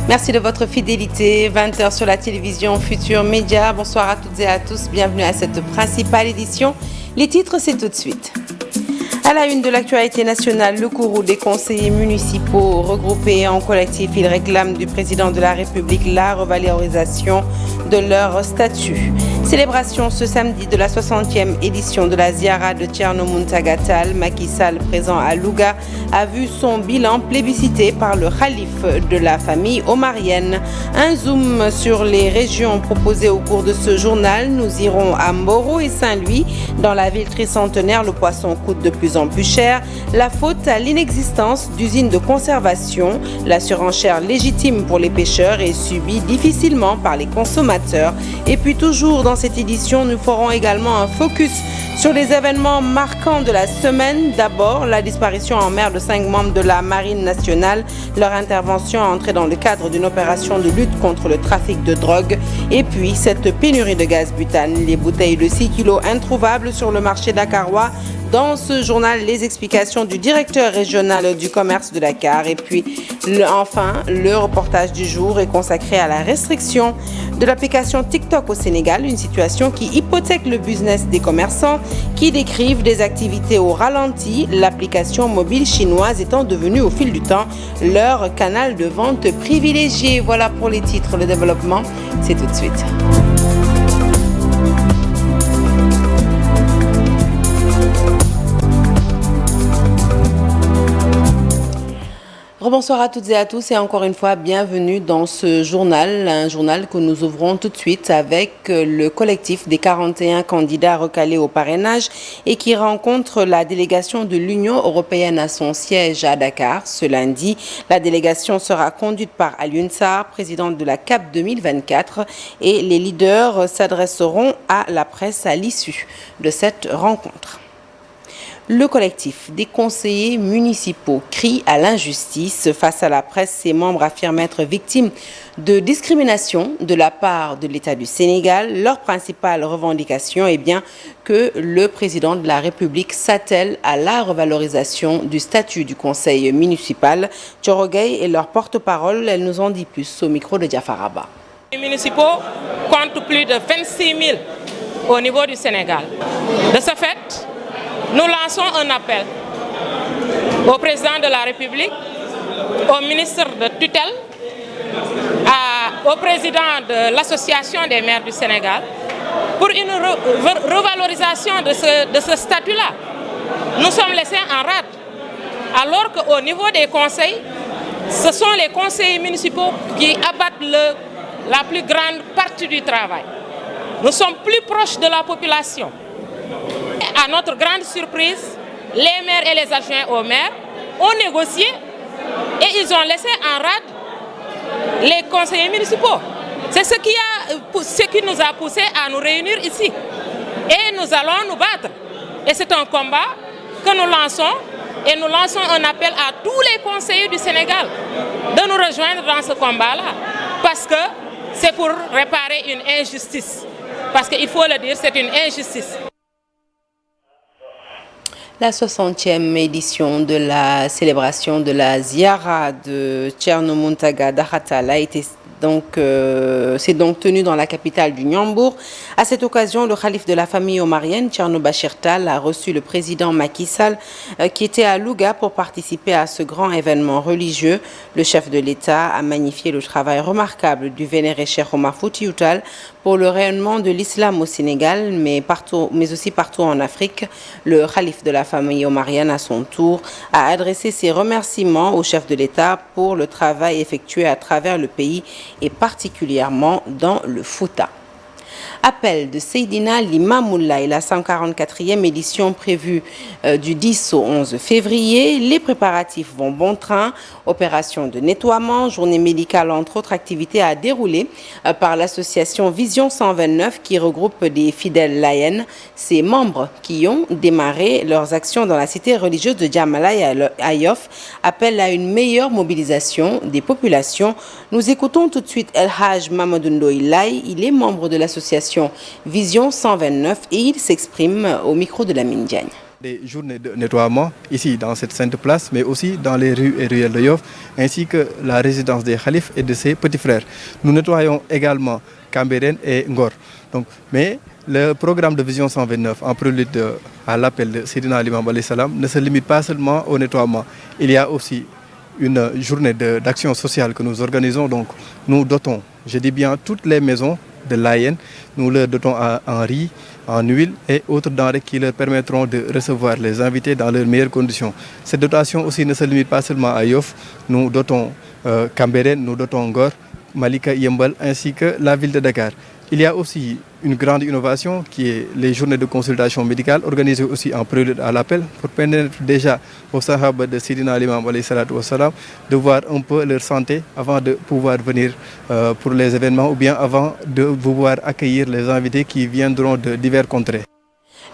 Merci de votre fidélité. 20h sur la télévision Futur Média. Bonsoir à toutes et à tous. Bienvenue à cette principale édition. Les titres, c'est tout de suite. À la une de l'actualité nationale, le courroux des conseillers municipaux regroupés en collectif, ils réclament du président de la République la revalorisation de leur statut. Célébration ce samedi de la 60e édition de la Ziara de Thierno Mountaga Tall. Macky Sall, présent à Louga, a vu son bilan plébiscité par le khalife de la famille omarienne. Un zoom sur les régions proposées au cours de ce journal. Nous irons à Mboro et Saint-Louis. Dans la ville tricentenaire, le poisson coûte de plus en plus cher. La faute à l'inexistence d'usines de conservation. La surenchère légitime pour les pêcheurs est subie difficilement par les consommateurs. Et puis toujours dans cette édition, nous ferons également un focus sur les événements marquants de la semaine. D'abord, la disparition en mer de 5 membres de la Marine nationale. Leur intervention entrée dans le cadre d'une opération de lutte contre le trafic de drogue. Et puis, cette pénurie de gaz butane. Les bouteilles de 6 kilos introuvables sur le marché dakarois. Dans ce journal, les explications du directeur régional du commerce de Dakar. Et puis, enfin, le reportage du jour est consacré à la restriction de l'application TikTok au Sénégal, une situation qui hypothèque le business des commerçants qui décrivent des activités au ralenti, l'application mobile chinoise étant devenue au fil du temps leur canal de vente privilégié. Voilà pour les titres, le développement, c'est tout de suite. Bonsoir à toutes et à tous et encore une fois bienvenue dans ce journal, un journal que nous ouvrons tout de suite avec le collectif des 41 candidats recalés au parrainage et qui rencontre la délégation de l'Union européenne à son siège à Dakar ce lundi. La délégation sera conduite par Alioune Sarr, présidente de la CAP 2024, et les leaders s'adresseront à la presse à l'issue de cette rencontre. Le collectif des conseillers municipaux crie à l'injustice. Face à la presse, ses membres affirment être victimes de discrimination de la part de l'État du Sénégal. Leur principale revendication est bien que le président de la République s'attelle à la revalorisation du statut du conseil municipal. Tchorogay est leur porte-parole. Elle nous en dit plus au micro de Diafaraba. Les municipaux comptent plus de 26 000 au niveau du Sénégal. De ce fait, nous lançons un appel au président de la République, au ministre de tutelle, au président de l'Association des maires du Sénégal pour une revalorisation de ce statut-là. Nous sommes laissés en rade, alors qu'au niveau des conseils, ce sont les conseillers municipaux qui abattent la plus grande partie du travail. Nous sommes plus proches de la population. À notre grande surprise, les maires et les adjoints aux maires ont négocié et ils ont laissé en rade les conseillers municipaux. C'est ce qui nous a poussé à nous réunir ici. Et nous allons nous battre. Et c'est un combat que nous lançons et nous lançons un appel à tous les conseillers du Sénégal de nous rejoindre dans ce combat-là. Parce que c'est pour réparer une injustice. Parce qu'il faut le dire, c'est une injustice. La 60e édition de la célébration de la Ziara de Thierno Mountaga Tall a été s'est donc tenu dans la capitale du Nyambour. À cette occasion, le khalife de la famille omarienne, Thierno Bachir Tall, a reçu le président Macky Sall qui était à Louga pour participer à ce grand événement religieux. Le chef de l'État a magnifié le travail remarquable du vénéré Cheikh Omar Foutiyou Tall pour le rayonnement de l'islam au Sénégal, mais aussi partout en Afrique. Le khalife de la famille omarienne, à son tour, a adressé ses remerciements au chef de l'État pour le travail effectué à travers le pays et particulièrement dans le Fouta. Appel de Seydina Limamoulaye, la 144e édition prévue du 10 au 11 février. Les préparatifs vont bon train. Opération de nettoiement, journée médicale, entre autres activités à dérouler par l'association Vision 129 qui regroupe des fidèles laïens. Ces membres qui ont démarré leurs actions dans la cité religieuse de Djamala à Yoff appellent à une meilleure mobilisation des populations. Nous écoutons tout de suite El Haj Mamadou Ndoye Laye. Il est membre de l'association Vision 129 et il s'exprime au micro de Lamine Diagne. Des journées de nettoiement ici dans cette sainte place, mais aussi dans les rues et ruelles de Yoff, ainsi que la résidence des khalifes et de ses petits frères. Nous nettoyons également Cambérène et Ngor. Donc, mais le programme de Vision 129, en prélude à l'appel de Seydina Limamou alayhi salam, ne se limite pas seulement au nettoiement. Il y a aussi une journée d'action sociale que nous organisons. Donc, nous dotons, je dis bien, toutes les maisons de l'AIN, nous leur dotons en riz, en huile et autres denrées qui leur permettront de recevoir les invités dans leurs meilleures conditions. Cette dotation aussi ne se limite pas seulement à Yoff. Nous dotons Cambérène, nous dotons Ngor, Malika Yembal ainsi que la ville de Dakar. Il y a aussi une grande innovation qui est les journées de consultation médicale organisées aussi en prélude à l'appel pour permettre déjà aux sahaba de Seydina Limamou alayhi salatu wassalam de voir un peu leur santé avant de pouvoir venir pour les événements ou bien avant de pouvoir accueillir les invités qui viendront de divers contrées.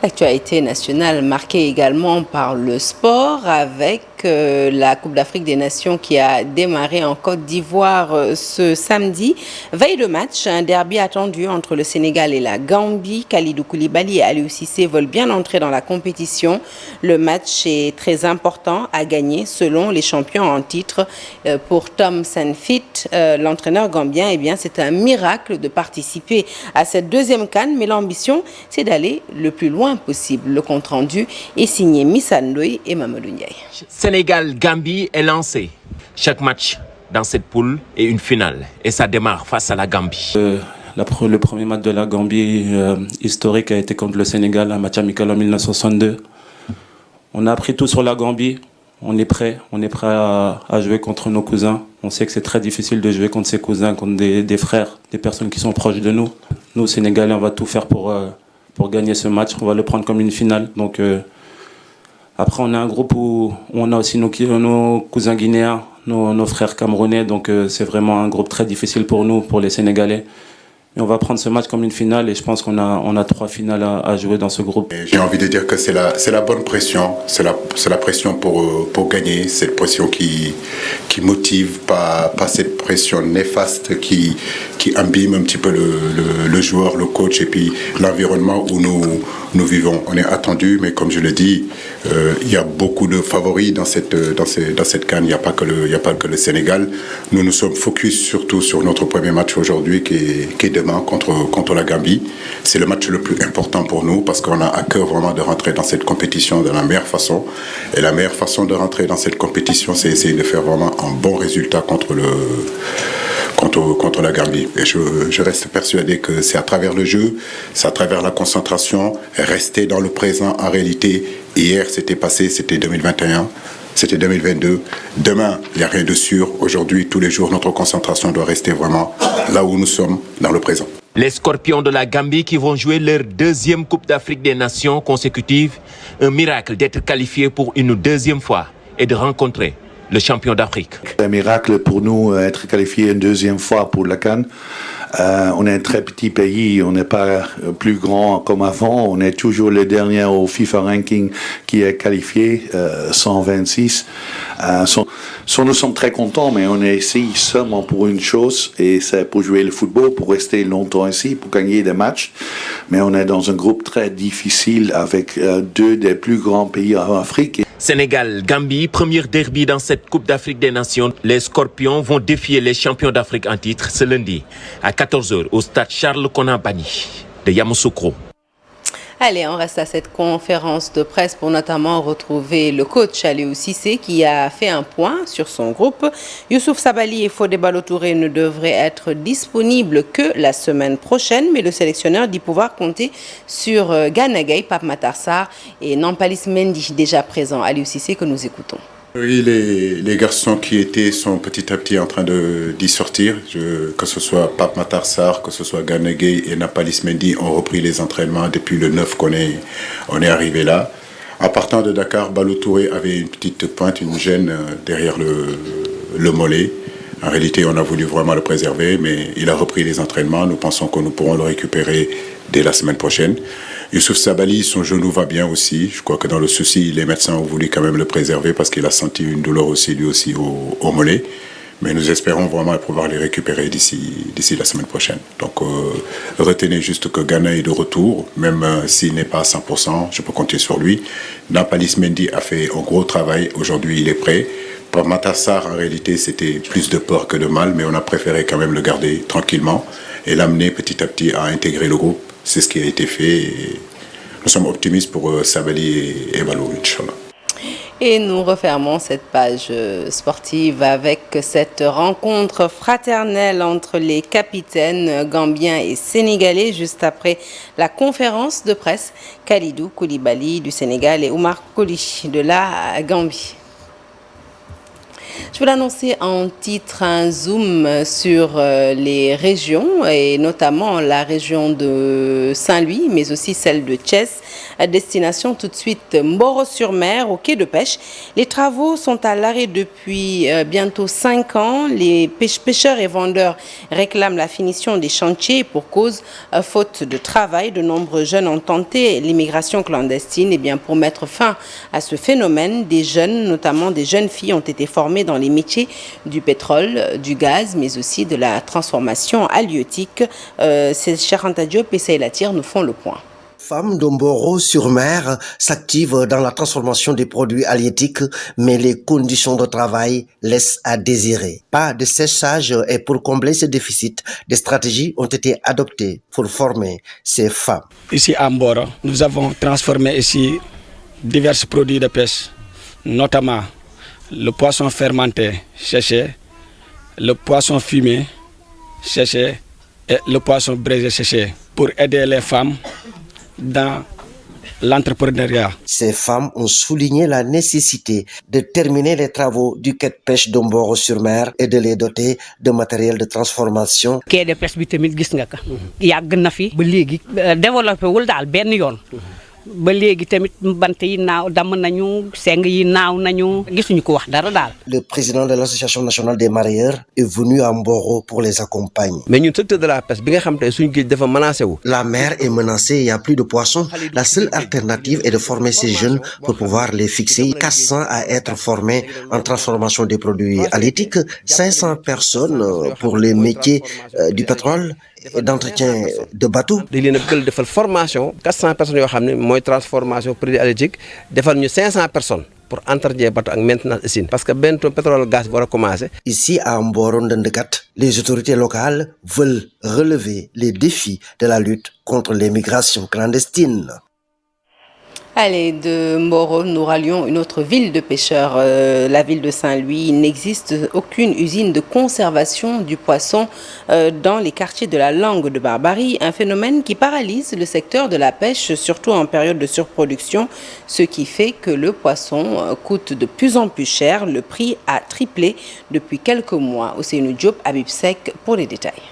L'actualité nationale marquée également par le sport avec la Coupe d'Afrique des Nations qui a démarré en Côte d'Ivoire ce samedi. Veille de match, un derby attendu entre le Sénégal et la Gambie. Kalidou Koulibaly et Aliou Cissé veulent bien entrer dans la compétition. Le match est très important à gagner selon les champions en titre. Pour Tom Saintfiet, l'entraîneur gambien, eh bien, c'est un miracle de participer à cette deuxième CAN, mais l'ambition, c'est d'aller le plus loin possible. Le compte-rendu est signé Missa Ndoye et Mamadou Ndiaye. Sénégal-Gambie est lancé. Chaque match dans cette poule est une finale et ça démarre face à la Gambie. Le premier match de la Gambie historique a été contre le Sénégal, un match amical en 1962. On a appris tout sur la Gambie. On est prêt à jouer contre nos cousins. On sait que c'est très difficile de jouer contre ses cousins, contre des frères, des personnes qui sont proches de nous. Nous, Sénégalais, on va tout faire pour gagner ce match. On va le prendre comme une finale. Donc, après, on a un groupe où on a aussi nos cousins guinéens, nos frères camerounais. Donc, c'est vraiment un groupe très difficile pour nous, pour les Sénégalais. Et on va prendre ce match comme une finale et je pense qu'on a 3 finales à jouer dans ce groupe. J'ai envie de dire que c'est la bonne pression, c'est la pression pour gagner, cette pression qui motive, pas cette pression néfaste qui abîme un petit peu le joueur, le coach et puis l'environnement où nous vivons. On est attendu, mais comme je l'ai dit, il y a beaucoup de favoris dans cette CAN. Il n'y a pas que le Sénégal. Nous sommes focus surtout sur notre premier match aujourd'hui qui est demain contre la Gambie. C'est le match le plus important pour nous parce qu'on a à cœur vraiment de rentrer dans cette compétition de la meilleure façon. Et la meilleure façon de rentrer dans cette compétition, c'est essayer de faire vraiment un bon résultat contre la Gambie. Et je reste persuadé que c'est à travers le jeu, c'est à travers la concentration, rester dans le présent. En réalité, hier c'était passé, c'était 2021. C'était 2022. Demain, il n'y a rien de sûr. Aujourd'hui, tous les jours, notre concentration doit rester vraiment là où nous sommes, dans le présent. Les Scorpions de la Gambie qui vont jouer leur deuxième Coupe d'Afrique des Nations consécutive. Un miracle d'être qualifiés pour une deuxième fois et de rencontrer le champion d'Afrique. C'est un miracle pour nous être qualifiés une deuxième fois pour la CAN. On est un très petit pays, on n'est pas plus grand comme avant, on est toujours le dernier au FIFA ranking qui est qualifié, 126. Nous sommes très contents, mais on est ici seulement pour une chose, et c'est pour jouer le football, pour rester longtemps ici, pour gagner des matchs. Mais on est dans un groupe très difficile avec 2 des plus grands pays en Afrique. Sénégal, Gambie, premier derby dans cette Coupe d'Afrique des Nations. Les Scorpions vont défier les champions d'Afrique en titre ce lundi à 14h au stade Charles Konambani de Yamoussoukro. Allez, on reste à cette conférence de presse pour notamment retrouver le coach Aliou Cissé qui a fait un point sur son groupe. Youssouf Sabaly et Fodé Ballo-Touré ne devraient être disponibles que la semaine prochaine, mais le sélectionneur dit pouvoir compter sur Gana Gueye, Pape Matar Sarr et Nampalys Mendy déjà présents. Aliou Cissé que nous écoutons. Oui, les garçons qui étaient sont petit à petit en train d'y sortir. Que ce soit Pape Matar Sarr, que ce soit Gana Gueye et Nampalys Mendy ont repris les entraînements depuis le 9 qu'on est arrivé là. En partant de Dakar, Ballo-Touré avait une petite pointe, une gêne derrière le mollet. En réalité, on a voulu vraiment le préserver, mais il a repris les entraînements. Nous pensons que nous pourrons le récupérer dès la semaine prochaine. Youssouf Sabaly, son genou va bien aussi. Je crois que dans le souci, les médecins ont voulu quand même le préserver parce qu'il a senti une douleur aussi, lui aussi, au mollet. Mais nous espérons vraiment pouvoir les récupérer d'ici la semaine prochaine. Donc retenez juste que Gana est de retour, même s'il n'est pas à 100%, je peux compter sur lui. Nampalys Mendy a fait un gros travail, aujourd'hui il est prêt. Pour Matar Sarr, en réalité, c'était plus de peur que de mal, mais on a préféré quand même le garder tranquillement et l'amener petit à petit à intégrer le groupe. C'est ce qui a été fait et nous sommes optimistes pour Sabali et Balou, Inch'Allah. Et nous refermons cette page sportive avec cette rencontre fraternelle entre les capitaines gambiens et sénégalais juste après la conférence de presse. Kalidou Koulibaly du Sénégal et Oumar Koli de la Gambie. Je vais l'annoncer en titre, un zoom sur les régions et notamment la région de Saint-Louis, mais aussi celle de Thiès. À destination tout de suite Mboro-sur-Mer, au quai de pêche. Les travaux sont à l'arrêt depuis bientôt 5 ans. Les pêcheurs et vendeurs réclament la finition des chantiers pour cause faute de travail. De nombreux jeunes ont tenté l'immigration clandestine. Et bien pour mettre fin à ce phénomène, des jeunes, notamment des jeunes filles, ont été formées dans les métiers du pétrole, du gaz, mais aussi de la transformation halieutique. Ces Charanta Diop et Seyla Tir nous font le point. Femmes de Mboro-sur-Mer s'activent dans la transformation des produits halieutiques, mais les conditions de travail laissent à désirer. Pas de séchage et pour combler ce déficit, des stratégies ont été adoptées pour former ces femmes. Ici à Mboro, nous avons transformé ici divers produits de pêche, notamment le poisson fermenté séché, le poisson fumé séché et le poisson braisé séché pour aider les femmes dans l'entrepreneuriat. Ces femmes ont souligné la nécessité de terminer les travaux du quai de pêche de Mboro-sur-Mer et de les doter de matériel de transformation. Quai de pêche bi tamit gis nga ko yàgg na fi ba léegi développé wul daal benn yoon ba léegi tamit bant yi naaw damm nañu seng yi naaw nañu gisuñu ko wax dara daal. Le président de l'association nationale des mareyeurs est venu à Mboro pour les accompagner. Mais ñun secteur de la pêche bi nga xam te suñu géej dafa menacé wu. La mer est menacée, il n'y a plus de poissons. La seule alternative est de former ces jeunes pour pouvoir les fixer. 400 à être formés en transformation des produits halieutiques, 500 personnes pour les métiers du pétrole et d'entretien de bateaux. dañ leen a bëgg defal formation 400 personnes yoo xam ne mooy transformation produit halieutique defal ñu 500 personnes pour entretien bateau ak maintenance usine parce que benn pétrole gaz war a commencer. Ici à Mboro Ndëndëkat, les autorités locales veulent relever les défis de la lutte contre l'immigration clandestine. Allez, de Mboro, nous rallions une autre ville de pêcheurs, la ville de Saint-Louis. Il n'existe aucune usine de conservation du poisson dans les quartiers de la Langue de Barbarie, un phénomène qui paralyse le secteur de la pêche, surtout en période de surproduction, ce qui fait que le poisson coûte de plus en plus cher. Le prix a triplé depuis quelques mois. Ousseynou Diop, Habib Sek pour les détails.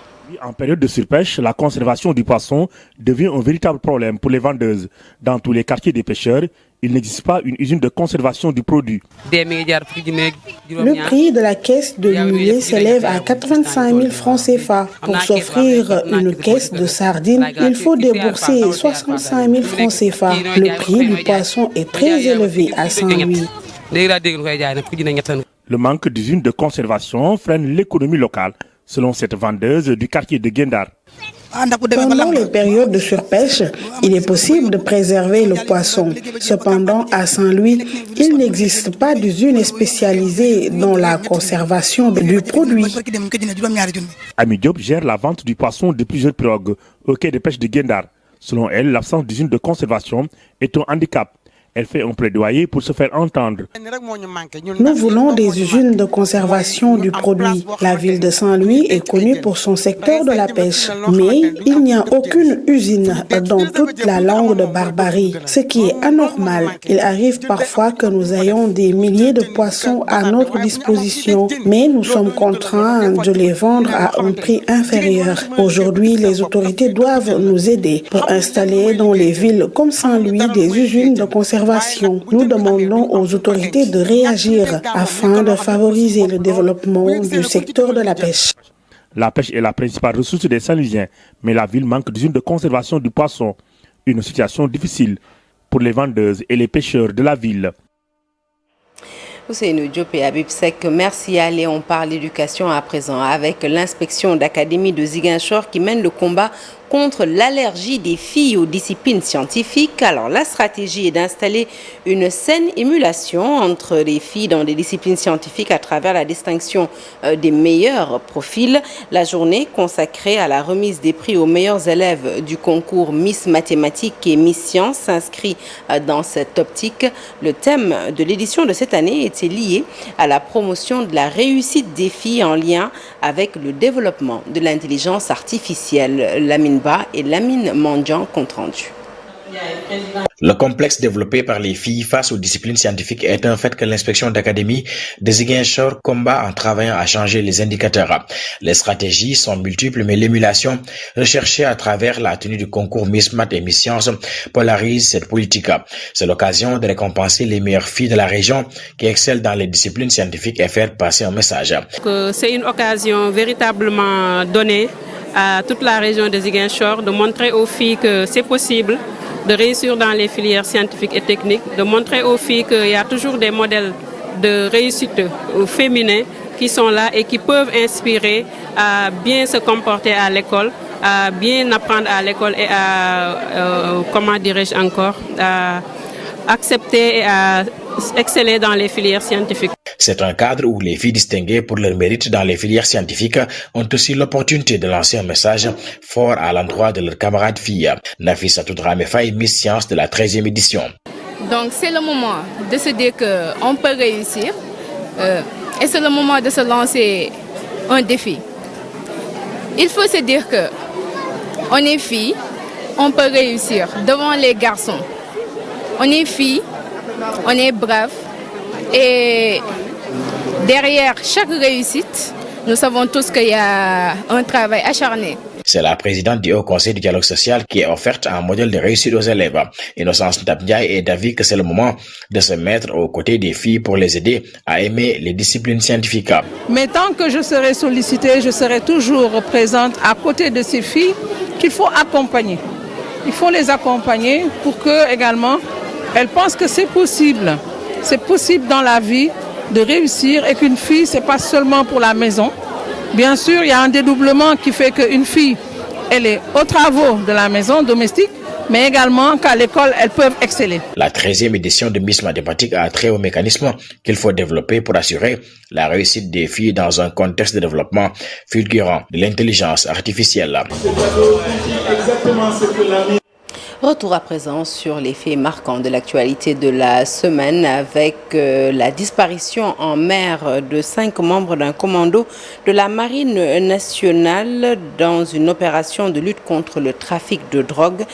En période de surpêche, la conservation du poisson devient un véritable problème pour les vendeuses. Dans tous les quartiers des pêcheurs, il n'existe pas une usine de conservation du produit. Le prix de la caisse de mulet s'élève à 85 000 francs CFA. Pour s'offrir une caisse de sardines, il faut débourser 65 000 francs CFA. Le prix du poisson est très élevé à Saint-Louis. Le manque d'usines de conservation freine l'économie locale, selon cette vendeuse du quartier de Gendar. Pendant les périodes de surpêche, il est possible de préserver le poisson. Cependant, à Saint-Louis, il n'existe pas d'usine spécialisée dans la conservation du produit. Ami Diop gère la vente du poisson de plusieurs pirogues au quai de pêche de Gendar. Selon elle, l'absence d'usine de conservation est un handicap. Elle fait un plaidoyer pour se faire entendre. Nous voulons des usines de conservation du produit. La ville de Saint-Louis est connue pour son secteur de la pêche, mais il n'y a aucune usine dans toute la Langue de Barbarie, ce qui est anormal. Il arrive parfois que nous ayons des milliers de poissons à notre disposition, mais nous sommes contraints de les vendre à un prix inférieur. Aujourd'hui, les autorités doivent nous aider pour installer dans les villes comme Saint-Louis des usines de conservation. Nous demandons aux autorités de réagir afin de favoriser le développement du secteur de la pêche. La pêche est la principale ressource des Saint-Louisiens, mais la ville manque d'usines de conservation du poisson. Une situation difficile pour les vendeuses et les pêcheurs de la ville. Ousseynou Diop et Habib Seck, merci. Allez, on parle éducation à présent avec l'inspection d'académie de Ziguinchor qui mène le combat contre l'allergie des filles aux disciplines scientifiques. Alors, la stratégie est d'installer une saine émulation entre les filles dans des disciplines scientifiques à travers la distinction des meilleurs profils. La journée consacrée à la remise des prix aux meilleurs élèves du concours Miss Mathématiques et Miss Sciences s'inscrit dans cette optique. Le thème de l'édition de cette année était lié à la promotion de la réussite des filles en lien avec le développement de l'intelligence artificielle. Lamine Ba et Lamine Mandian compte rendu. Le complexe développé par les filles face aux disciplines scientifiques est un fait que l'inspection d'académie de Ziguinchor combat en travaillant à changer les indicateurs. Les stratégies sont multiples, mais l'émulation recherchée à travers la tenue du concours Miss Math et Miss Sciences polarise cette politique. C'est l'occasion de récompenser les meilleures filles de la région qui excellent dans les disciplines scientifiques et faire passer un message. C'est une occasion véritablement donnée à toute la région de Ziguinchor de montrer aux filles que c'est possible de réussir dans les filières scientifiques et techniques, de montrer aux filles qu'il y a toujours des modèles de réussite féminins qui sont là et qui peuvent inspirer à bien se comporter à l'école, à bien apprendre à l'école et à, à accepter et à exceller dans les filières scientifiques. C'est un cadre où les filles distinguées pour leur mérite dans les filières scientifiques ont aussi l'opportunité de lancer un message fort à l'endroit de leurs camarades filles. Nafissatou Dramé Faye, Miss Science de la 13e édition. Donc c'est le moment de se dire qu'on peut réussir et c'est le moment de se lancer un défi. Il faut se dire qu'on est fille, on peut réussir devant les garçons. On est fille, on est brave et derrière chaque réussite, nous savons tous qu'il y a un travail acharné. C'est la présidente du Haut Conseil du dialogue social qui est offerte un modèle de réussite aux élèves. Innocence Tabdiaye est d'avis que c'est le moment de se mettre aux côtés des filles pour les aider à aimer les disciplines scientifiques. Mais tant que je serai sollicitée, je serai toujours présente à côté de ces filles qu'il faut accompagner. Il faut les accompagner pour que également elles pensent que c'est possible. C'est possible dans la vie de réussir et qu'une fille, ce n'est pas seulement pour la maison. Bien sûr, il y a un dédoublement qui fait qu'une fille, elle est aux travaux de la maison domestique, mais également qu'à l'école, elles peuvent exceller. La 13e édition de Miss Mathématiques a trait au mécanisme qu'il faut développer pour assurer la réussite des filles dans un contexte de développement fulgurant de l'intelligence artificielle. Retour à présent sur les faits marquants de l'actualité de la semaine avec la disparition en mer de 5 membres d'un commando de la Marine nationale dans une opération de lutte contre le trafic de drogue.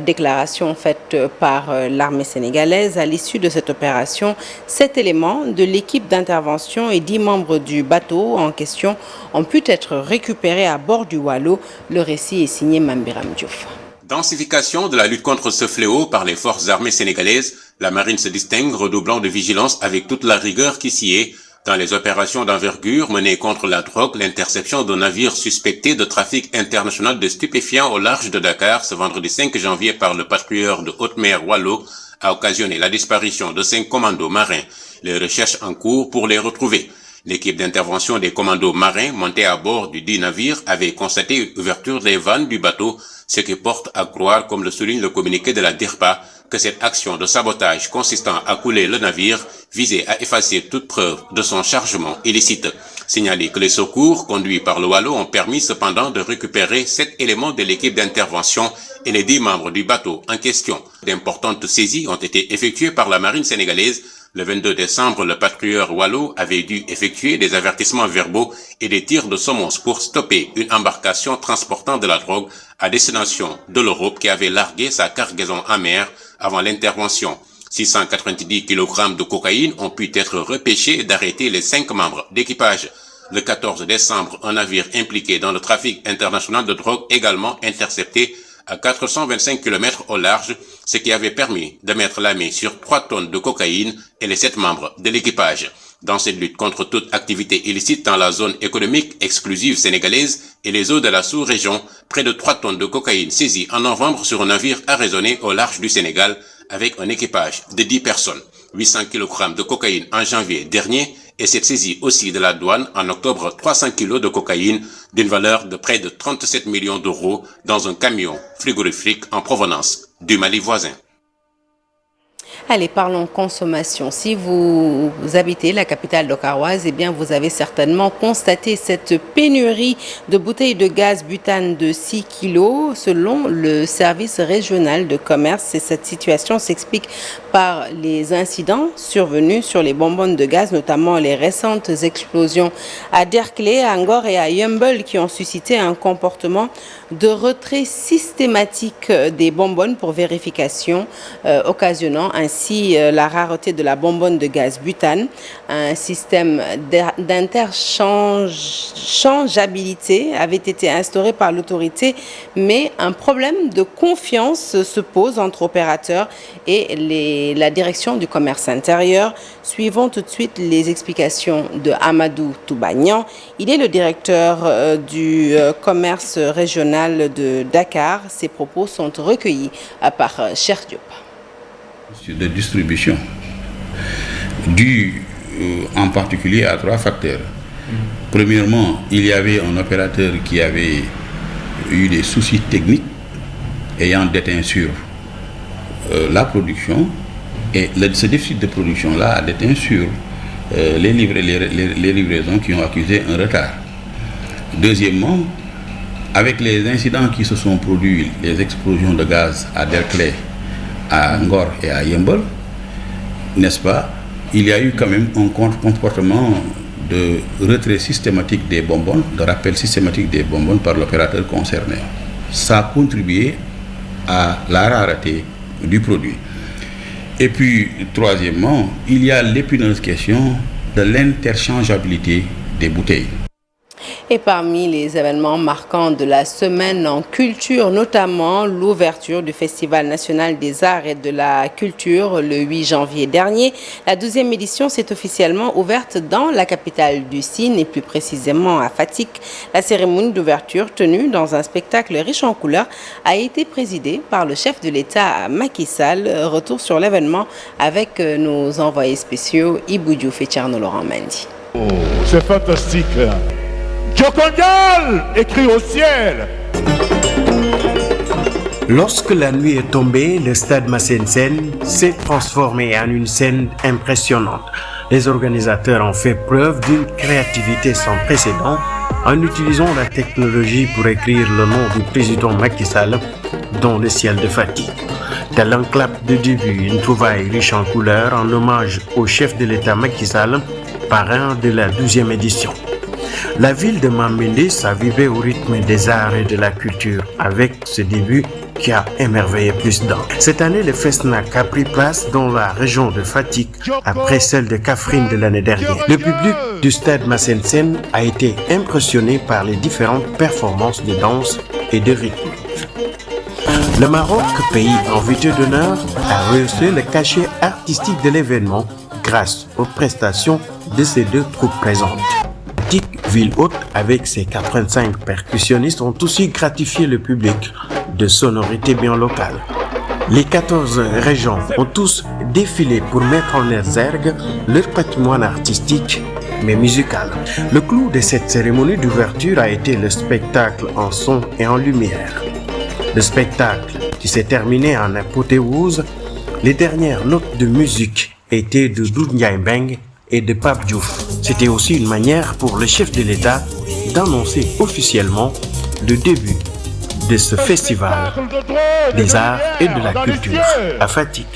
Déclaration faite par l'armée sénégalaise. À l'issue de cette opération, 7 éléments de l'équipe d'intervention et 10 membres du bateau en question ont pu être récupérés à bord du Wallo. Le récit est signé Mambiram Diouf. Densification de la lutte contre ce fléau par les forces armées sénégalaises, la marine se distingue, redoublant de vigilance avec toute la rigueur qui s'y est dans les opérations d'envergure menées contre la drogue. L'interception d'un navire suspecté de trafic international de stupéfiants au large de Dakar ce vendredi 5 janvier par le patrouilleur de haute mer Wallo a occasionné la disparition de 5 commandos marins. Les recherches en cours pour les retrouver. L'équipe d'intervention des commandos marins montés à bord du dit navire avait constaté l'ouverture des vannes du bateau, ce qui porte à croire, comme le souligne le communiqué de la DIRPA, que cette action de sabotage consistant à couler le navire visait à effacer toute preuve de son chargement illicite. Signalé que les secours conduits par le Wallo ont permis cependant de récupérer 7 éléments de l'équipe d'intervention et les 10 membres du bateau en question. D'importantes saisies ont été effectuées par la marine sénégalaise. Le 22 décembre, le patrouilleur Wallo avait dû effectuer des avertissements verbaux et des tirs de semonce pour stopper une embarcation transportant de la drogue à destination de l'Europe qui avait largué sa cargaison en mer avant l'intervention. 690 kg de cocaïne ont pu être repêchés et d'arrêter les 5 membres d'équipage. Le 14 décembre, un navire impliqué dans le trafic international de drogue également intercepté à 425 km au large, ce qui avait permis de mettre la main sur 3 tonnes de cocaïne et les 7 membres de l'équipage. Dans cette lutte contre toute activité illicite dans la zone économique exclusive sénégalaise et les eaux de la sous-région, près de 3 tonnes de cocaïne saisies en novembre sur un navire arraisonné au large du Sénégal avec un équipage de 10 personnes. 800 kg de cocaïne en janvier dernier et cette saisie aussi de la douane en octobre 300 kg de cocaïne d'une valeur de près de 37 millions d'euros dans un camion frigorifique en provenance du Mali voisin. Allez, parlons consommation. Si vous habitez la capitale dakaroise, eh bien, vous avez certainement constaté cette pénurie de bouteilles de gaz butane de 6 kilos selon le service régional de commerce. Et cette situation s'explique par les incidents survenus sur les bonbonnes de gaz, notamment les récentes explosions à Derklé, à Ngor et à Yeumbeul qui ont suscité un comportement de retrait systématique des bonbonnes pour vérification, occasionnant ainsi la rareté de la bonbonne de gaz butane. Un système d'interchangeabilité avait été instauré par l'autorité, mais un problème de confiance se pose entre opérateurs et la direction du commerce intérieur. Suivons tout de suite les explications de Amadou Toubagnan. Il est le directeur du commerce régional de Dakar. Ses propos sont recueillis par Cheikh Diop. De distribution dû en particulier à 3 facteurs. Premièrement, il y avait un opérateur qui avait eu des soucis techniques ayant déteint sur la production et ce déficit de production-là a déteint sur les livraisons qui ont accusé un retard. Deuxièmement, avec les incidents qui se sont produits, les explosions de gaz à Derklé, à Ngor et à Yeumbeul, n'est-ce pas, il y a eu quand même un comportement de retrait systématique des bonbonnes, de rappel systématique des bonbonnes par l'opérateur concerné. Ça a contribué à la rareté du produit. Et puis, troisièmement, il y a l'épineuse question de l'interchangeabilité des bouteilles. Et parmi les événements marquants de la semaine en culture, notamment l'ouverture du Festival national des arts et de la culture le 8 janvier dernier. La 12e édition s'est officiellement ouverte dans la capitale du Sine et plus précisément à Fatick. La cérémonie d'ouverture, tenue dans un spectacle riche en couleurs, a été présidée par le chef de l'État Macky Sall. Retour sur l'événement avec nos envoyés spéciaux Ibou Diouf et Thierno Laurent Mendy. Oh, c'est fantastique. Djokondial écrit au ciel. Lorsque la nuit est tombée, le stade Massène Sène s'est transformé en une scène impressionnante. Les organisateurs ont fait preuve d'une créativité sans précédent en utilisant la technologie pour écrire le nom du président Macky Sall dans le ciel de Fatick. Tel un clap de début, une trouvaille riche en couleurs en hommage au chef de l'État Macky Sall, parrain de la 12e édition. La ville de Mamindis a vibré au rythme des arts et de la culture avec ce début qui a émerveillé plus d'un. Cette année, le Festnac a pris place dans la région de Fatick après celle de Kaffrine de l'année dernière. Le public du stade Massène Sène a été impressionné par les différentes performances de danse et de rythme. Le Maroc, pays invité d'honneur, a rehaussé le cachet artistique de l'événement grâce aux prestations de ces 2 troupes présentes. Fatick, ville haute, avec ses 85 percussionnistes, ont aussi gratifié le public de sonorités bien locales. Les 14 régions ont tous défilé pour mettre en exergue leur patrimoine artistique, mais musical. Le clou de cette cérémonie d'ouverture a été le spectacle en son et en lumière. Le spectacle, qui s'est terminé en apothéose, les dernières notes de musique étaient de Doudou Ndiaye Mbengue et de Pape Diouf. C'était aussi une manière pour le chef de l'État d'annoncer officiellement le début de ce festival des arts et de la culture à Fatick.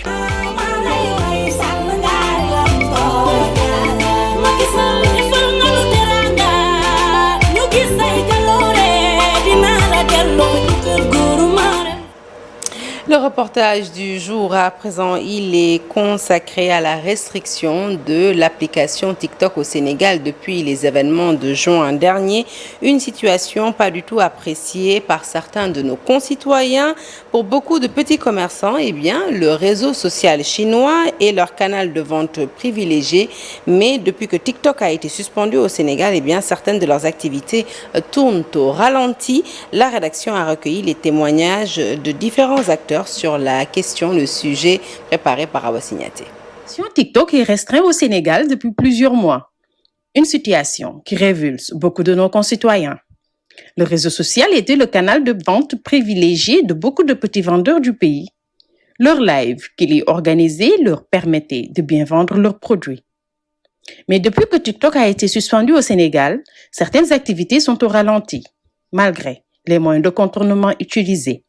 Le reportage du jour, à présent, il est consacré à la restriction de l'application TikTok au Sénégal depuis les événements de juin dernier. Une situation pas du tout appréciée par certains de nos concitoyens. Pour beaucoup de petits commerçants, eh bien, le réseau social chinois est leur canal de vente privilégié. Mais depuis que TikTok a été suspendu au Sénégal, eh bien, certaines de leurs activités tournent au ralenti. La rédaction a recueilli les témoignages de différents acteurs sur la question, le sujet préparé par Awa Signaté. L'utilisation TikTok est restreinte au Sénégal depuis plusieurs mois. Une situation qui révulse beaucoup de nos concitoyens. Le réseau social était le canal de vente privilégié de beaucoup de petits vendeurs du pays. Leur live qu'il y organisait leur permettait de bien vendre leurs produits. Mais depuis que TikTok a été suspendu au Sénégal, certaines activités sont au ralenti, malgré les moyens de contournement utilisés.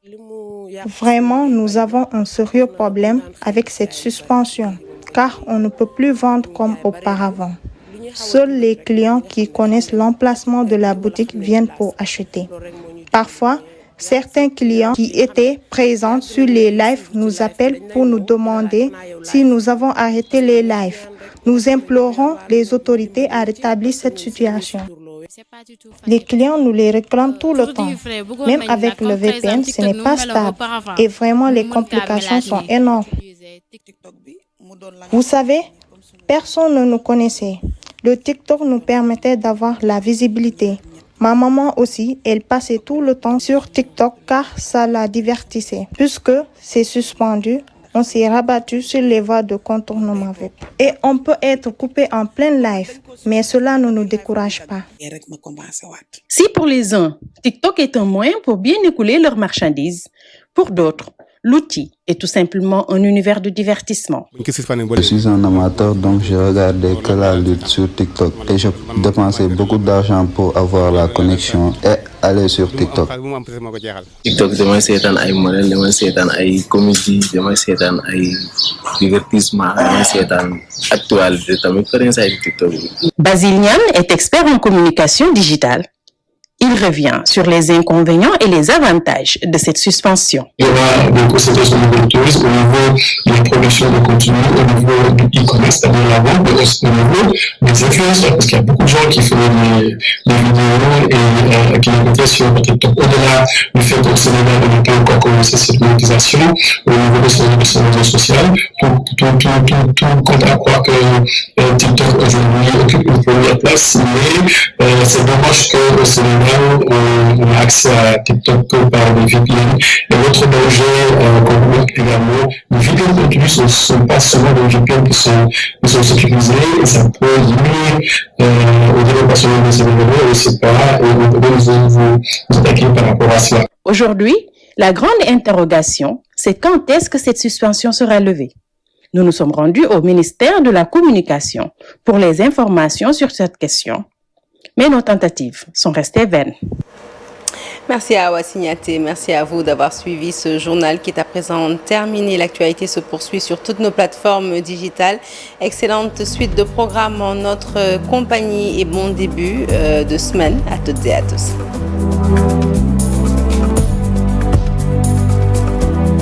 Vraiment, nous avons un sérieux problème avec cette suspension, car on ne peut plus vendre comme auparavant. Seuls les clients qui connaissent l'emplacement de la boutique viennent pour acheter. Parfois, certains clients qui étaient présents sur les lives nous appellent pour nous demander si nous avons arrêté les lives. Nous implorons les autorités à rétablir cette situation. Les clients nous les réclament tout le temps. Même avec le VPN, ce n'est pas stable et vraiment les complications sont énormes. Vous savez, personne ne nous connaissait. Le TikTok nous permettait d'avoir la visibilité. Ma maman aussi, elle passait tout le temps sur TikTok car ça la divertissait. Puisque c'est suspendu, on s'est rabattu sur les voies de contournement web. Et on peut être coupé en plein live, mais cela ne nous décourage pas. Si pour les uns, TikTok est un moyen pour bien écouler leurs marchandises, pour d'autres, l'outil est tout simplement un univers de divertissement. Je suis un amateur, donc je regardais que la lutte sur TikTok et je dépensais beaucoup d'argent pour avoir la connexion et aller sur TikTok. TikTok, damay seetaan ay modèle, damay seetaan ay comédie, damay seetaan ay divertissement, damay seetaan actualité tamit pare sa TikTok. Basile Niane est expert en communication digitale. Il revient sur les inconvénients et les avantages de cette suspension. Il y aura des conséquences au niveau du tourisme, au niveau de la production de contenu, au niveau du e-commerce, c'est-à-dire la vente, mais aussi au niveau des influenceurs, parce qu'il y a beaucoup de gens qui font des vidéos et qui les mettent sur TikTok. Au-delà du fait qu'au Sénégal, on n'a pas encore commencé cette monétisation, au niveau de son réseau social, tout compte à croire que TikTok aujourd'hui occupe une première place, mais c'est dommage qu'au Sénégal, on a accès à TikTok que par les VPN. Et l'autre danger qu'on remarque également, les vidéos contenues ne sont pas seulement des VPN qui sont sécurisés et ça peut nuire au développement des Sénégalais, on ne sait pas, et on peut vous attaquer par rapport à cela. Aujourd'hui, la grande interrogation, c'est quand est-ce que cette suspension sera levée? Nous nous sommes rendus au ministère de la Communication pour les informations sur cette question. Mais nos tentatives sont restées vaines. Merci à Awa Signaté, merci à vous d'avoir suivi ce journal qui est à présent terminé. L'actualité se poursuit sur toutes nos plateformes digitales. Excellente suite de programmes en notre compagnie et bon début de semaine à toutes et à tous.